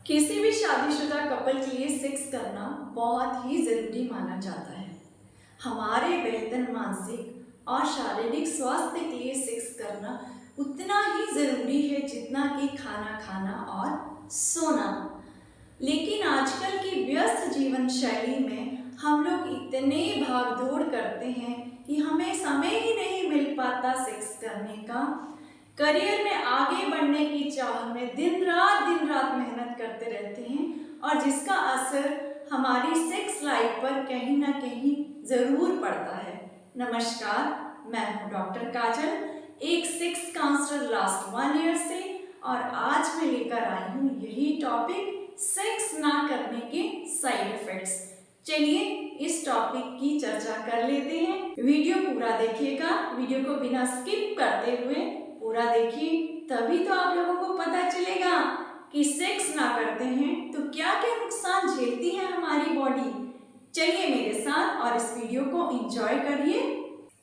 किसी भी शादीशुदा कपल के लिए सेक्स करना बहुत ही ज़रूरी माना जाता है। हमारे बेहतर मानसिक और शारीरिक स्वास्थ्य के लिए सेक्स करना उतना ही ज़रूरी है जितना कि खाना खाना और सोना। लेकिन आजकल की व्यस्त जीवन शैली में हम लोग इतने भाग दौड़ करते हैं कि हमें समय ही नहीं मिल पाता सेक्स करने का। करियर में आगे बढ़ने की चाह में दिन रात मेहनत करते रहते हैं और जिसका असर हमारी सेक्स लाइफ पर कहीं ना कहीं ज़रूर पड़ता है। नमस्कार, मैं हूँ डॉक्टर काजल, एक सेक्स काउंसलर लास्ट 1 ईयर से, और आज मैं लेकर आई हूँ यही टॉपिक, सेक्स ना करने के साइड इफेक्ट्स। चलिए इस टॉपिक की चर्चा कर लेते हैं। वीडियो पूरा देखिएगा, वीडियो को बिना स्किप करते हुए पूरा देखिए, तभी तो आप लोगों को पता चलेगा कि सेक्स ना करते हैं तो क्या क्या नुकसान झेलती है हमारी बॉडी। चलिए मेरे साथ और इस वीडियो को एंजॉय करिए।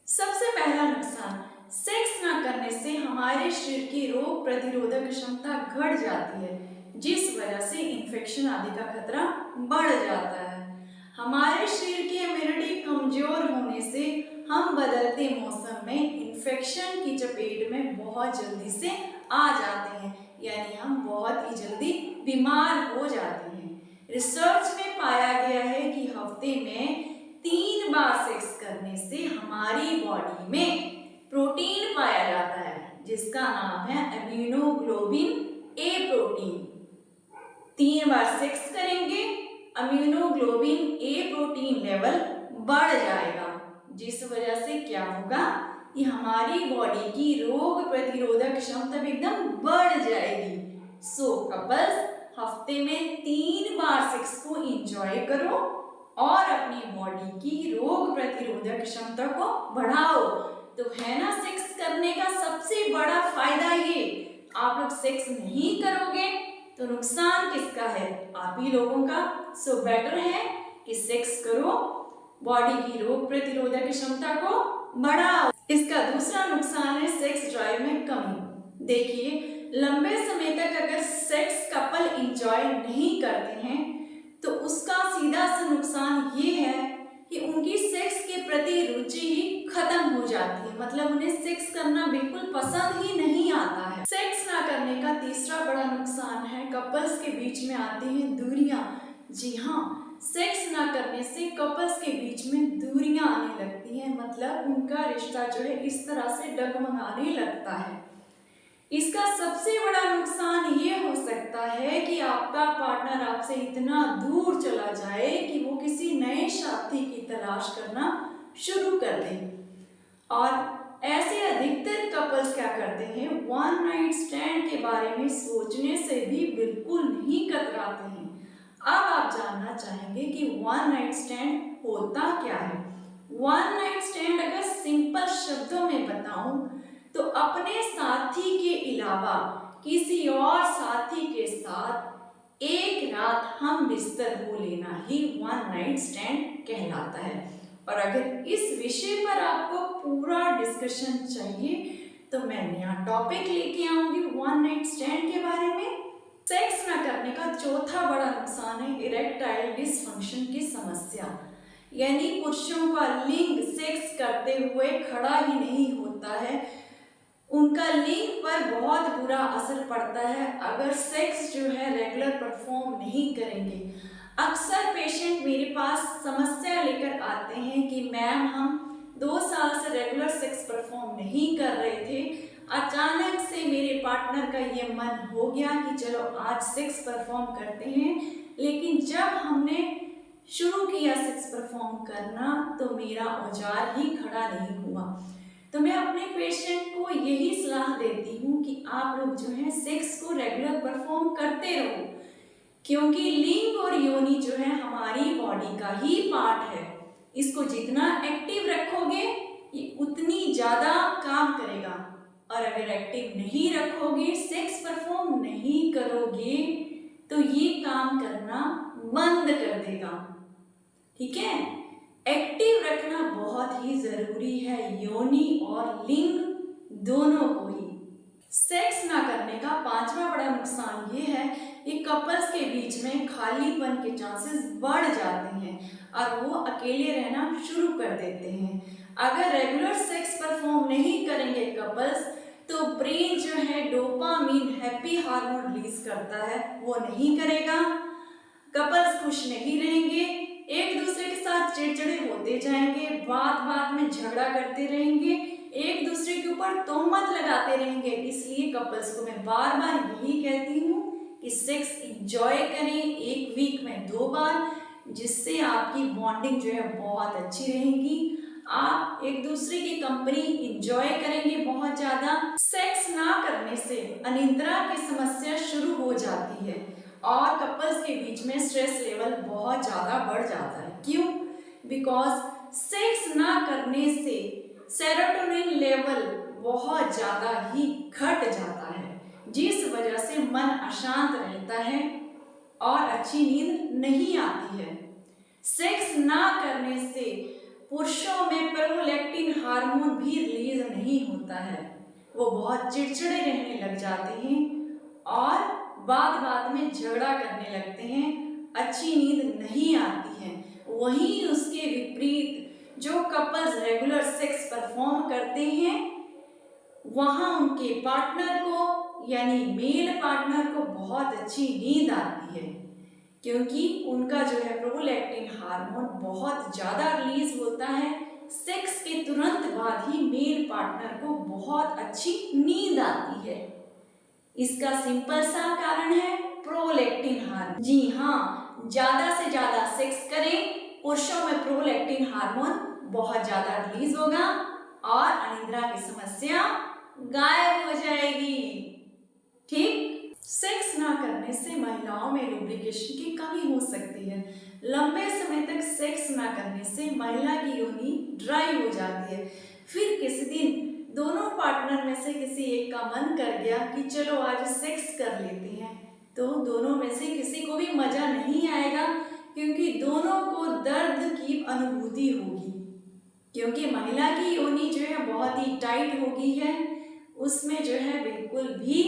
सबसे पहला नुकसान, सेक्स ना करने से हमारे शरीर की रोग प्रतिरोधक क्षमता घट जाती है, जिस वजह से इन्फेक्शन आदि का खतरा बढ़ जाता है। हमारे शरीर की इम्यूनिटी कमजोर होने से हम बदलते मौसम में इन्फेक्शन की चपेट में बहुत जल्दी से आ जाते हैं, यानी हम बहुत ही जल्दी बीमार हो जाते हैं। रिसर्च में पाया गया है कि हफ्ते में 3 बार सेक्स करने से हमारी बॉडी में प्रोटीन पाया जाता है, जिसका नाम है इम्यूनोग्लोबिन ए प्रोटीन। 3 बार सेक्स करेंगे, इम्यूनोग्लोबिन ए प्रोटीन लेवल बढ़ जाएगा, जिस वजह से क्या होगा कि हमारी बॉडी की रोग प्रतिरोधक क्षमता एकदम बढ़ जाएगी। सो कपल्स, हफ्ते में 3 बार सेक्स को एंजॉय करो और अपनी बॉडी की रोग प्रतिरोधक क्षमता को बढ़ाओ। तो है ना सेक्स करने का सबसे बड़ा फायदा ये। आप लोग सेक्स नहीं करोगे तो नुकसान किसका है? आप ही लोगों का। सो बेटर है कि सेक्स करो, बॉडी की रोग प्रतिरोधक क्षमता को बढ़ाओ। इसका दूसरा नुकसान है सेक्स ड्राइव में कमी। देखिए, लंबे समय तक अगर सेक्स कपल एंजॉय नहीं करते हैं तो उसका सीधा सा नुकसान ये है कि उनकी सेक्स के प्रति रुचि ही खत्म हो जाती है, मतलब उन्हें सेक्स करना बिल्कुल पसंद ही नहीं आता है। सेक्स ना करने का तीसरा बड़ा नुकसान है कपल्स के बीच में आती हैं दूरियां। जी हाँ, सेक्स ना करने से कपल्स के बीच में दूरियां आने लगती हैं, मतलब उनका रिश्ता जो है इस तरह से डगमगाने लगता है। इसका सबसे बड़ा नुकसान ये हो सकता है कि आपका पार्टनर आपसे इतना दूर चला जाए कि वो किसी नए साथी की तलाश करना शुरू कर दे। और ऐसे अधिकतर कपल्स क्या करते हैं, 1 नाइट स्टैंड के बारे में सोचने से भी बिल्कुल नहीं कतराते हैं। अब आप जानना चाहेंगे कि 1 नाइट स्टैंड होता क्या है। 1 नाइट स्टैंड अगर सिंपल शब्दों में बताऊं तो अपने साथी के अलावा किसी और साथी के साथ एक रात हम बिस्तर हो लेना ही 1 नाइट स्टैंड कहलाता है। और अगर इस विषय पर आपको पूरा डिस्कशन चाहिए तो मैं नया टॉपिक लेके आऊंगी 1 नाइट स्टैंड के बारे में। सेक्स ना करने का चौथा बड़ा नुकसान है इरेक्टाइल डिसफंक्शन की समस्या, यानी पुरुषों का लिंग सेक्स करते हुए खड़ा ही नहीं होता है। उनका लिंग पर बहुत बुरा असर पड़ता है अगर सेक्स जो है रेगुलर परफॉर्म नहीं करेंगे। अक्सर पेशेंट मेरे पास समस्या लेकर आते हैं कि मैम, हम 2 साल से रेगुलर सेक्स परफॉर्म नहीं कर रहे थे, अचानक से मेरे पार्टनर का ये मन हो गया कि चलो आज सेक्स परफॉर्म करते हैं, लेकिन जब हमने शुरू किया सेक्स परफॉर्म करना तो मेरा औजार ही खड़ा नहीं हुआ। तो मैं अपने पेशेंट को यही सलाह देती हूँ कि आप लोग जो है सेक्स को रेगुलर परफॉर्म करते रहो, क्योंकि लिंग और योनि जो है हमारी बॉडी का ही पार्ट है। इसको जितना एक्टिव रखोगे ये उतनी ज़्यादा काम करेगा, और अगर एक्टिव नहीं रखोगे, सेक्स परफॉर्म नहीं करोगे तो ये काम करना बंद कर देगा। ठीक है, एक्टिव रखना बहुत ही जरूरी है, योनि और लिंग दोनों को ही। सेक्स ना करने का 5वां बड़ा नुकसान ये है ये कपल्स के बीच में खालीपन के चांसेस बढ़ जाते हैं और वो अकेले रहना शुरू कर देते हैं। अगर रेगुलर सेक्स परफॉर्म नहीं करेंगे कपल्स, तो ब्रेन जो है डोपामीन हैप्पी हार्मोन रिलीज करता है, वो नहीं करेगा। कपल्स खुश नहीं रहेंगे, एक दूसरे के साथ चिड़चिड़े होते जाएंगे, बात बात में झगड़ा करते रहेंगे, एक दूसरे के ऊपर तोहमत लगाते रहेंगे। इसलिए कपल्स को मैं बार बार यही कहती हूँ कि सेक्स इंजॉय करें, एक वीक में 2 बार, जिससे आपकी बॉन्डिंग जो है बहुत अच्छी रहेगी। आप एक दूसरे की कंपनी इंजॉय करेंगे बहुत ज्यादा। सेक्स ना करने से अनिद्रा की समस्या शुरू हो जाती है और कपल्स के बीच में स्ट्रेस लेवल बहुत ज्यादा बढ़ जाता है। क्यों? बिकॉज सेक्स ना करने से सेरोटोनिन लेवल बहुत ज्यादा ही घट जाता है, जिस वजह से मन अशांत रहता है और अच्छी नींद नहीं आती है। सेक्स ना करने से पुरुषों में प्रोलैक्टिन हार्मोन भी रिलीज नहीं होता है, वो बहुत चिड़चिड़े रहने लग जाते हैं और बात बात में झगड़ा करने लगते हैं, अच्छी नींद नहीं आती है। वहीं उसके विपरीत जो कपल्स रेगुलर सेक्स परफॉर्म करते हैं, वहां उनके पार्टनर को यानी मेल पार्टनर को बहुत अच्छी नींद आती है, क्योंकि उनका जो है प्रोलैक्टिन हार्मोन बहुत ज़्यादा रिलीज होता है। सेक्स के तुरंत बाद ही मेल पार्टनर को बहुत अच्छी नींद आती है। इसका सिंपल सा कारण है प्रोलैक्टिन हार्मोन। जी हाँ, ज़्यादा से ज़्यादा सेक्स करें, पुरुषों में प्रोलैक्टिन हार्मोन बहुत ज़्यादा रिलीज होगा और अनिद्रा की समस्या गायब हो जाएगी। ठीक? सेक्स ना करने से महिलाओं में लुब्रिकेशन की कमी हो सकती है। लंबे समय तक सेक्स ना करने से महिला की योनि ड्राई हो जाती है। फिर किसी दिन दोनों पार्टनर में से किसी एक का मन कर गया कि चलो आज सेक्स कर लेते हैं, तो दोनों में से किसी को भी मजा नहीं आएगा, क्योंकि दोनों को दर्द की अनुभूति होगी, क्योंकि महिला की योनि जो है बहुत ही टाइट हो गई है, उसमें जो है बिल्कुल भी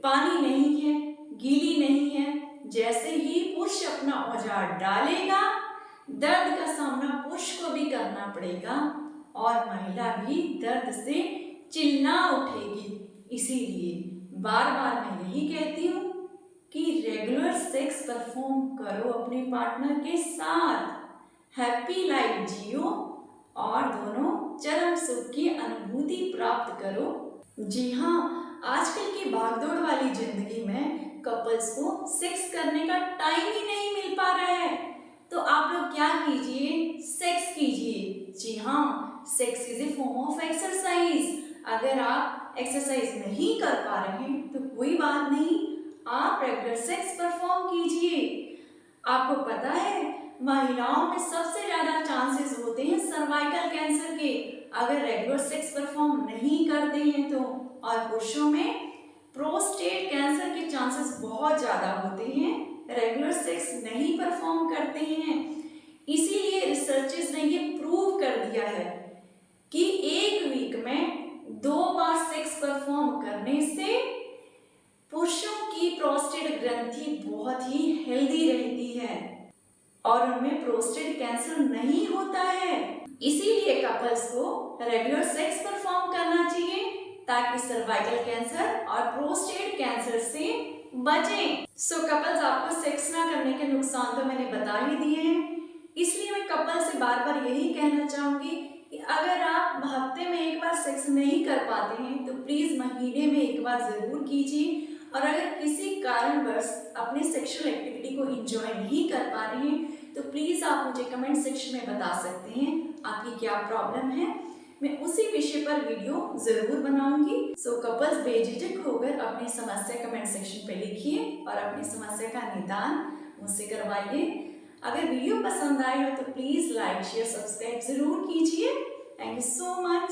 पानी नहीं है, गीली नहीं है। जैसे ही पुरुष अपना औजार डालेगा, दर्द का सामना पुरुष को भी करना पड़ेगा और महिला भी दर्द से चिल्ला उठेगी। इसीलिए बार बार मैं यही कहती हूँ कि रेगुलर सेक्स परफॉर्म करो अपने पार्टनर के साथ, हैप्पी लाइफ जियो और दोनों चरम सुख की अनुभूति प्राप्त करो। जी हाँ, आजकल की भागदौड़ वाली जिंदगी में कपल्स को सेक्स करने का टाइम ही नहीं मिल पा रहा है, तो आप लोग क्या कीजिए, सेक्स कीजिए। जी हाँ, sex is a form of exercise. अगर आप एक्सरसाइज नहीं कर पा रहे हैं तो कोई बात नहीं, आप रेगुलर सेक्स परफॉर्म कीजिए। आपको पता है महिलाओं में सबसे ज्यादा चांसेस होते हैं सर्वाइकल कैंसर के, अगर रेगुलर सेक्स परफॉर्म नहीं करते हैं तो। और पुरुषों में प्रोस्टेट कैंसर के चांसेस बहुत ज्यादा होते हैं, रेगुलर सेक्स नहीं परफॉर्म करते हैं। इसीलिए रिसर्चर्स ने ये प्रूव कर दिया है कि एक वीक में 2 बार सेक्स परफॉर्म करने से पुरुषों की प्रोस्टेट ग्रंथि बहुत ही हेल्दी रहती है और उनमें प्रोस्टेट कैंसर नहीं होता है। इसीलिए कपल्स को रेगुलर सेक्स परफॉर्म करना चाहिए ताकि सर्वाइकल कैंसर और प्रोस्टेट कैंसर से बचें। सो कपल्स, आपको सेक्स ना करने के नुकसान तो मैंने बता ही दिए हैं, इसलिए मैं कपल से बार बार यही कहना चाहूंगी कि अगर आप हफ्ते में 1 बार सेक्स नहीं कर पाते हैं तो प्लीज महीने में 1 बार जरूर कीजिए। और अगर किसी कारणवश अपने सेक्सुअल एक्टिविटी को एंजॉय नहीं कर पा रहे हैं तो प्लीज आप मुझे कमेंट सेक्शन में बता सकते हैं आपकी क्या प्रॉब्लम है, मैं उसी विषय पर वीडियो जरूर बनाऊंगी। सो कपल्स बेझिझक होकर अपनी समस्या कमेंट सेक्शन पे लिखिए और अपनी समस्या का निदान मुझसे करवाइए। अगर वीडियो पसंद आए हो तो प्लीज लाइक शेयर सब्सक्राइब जरूर कीजिए। Thank you so much.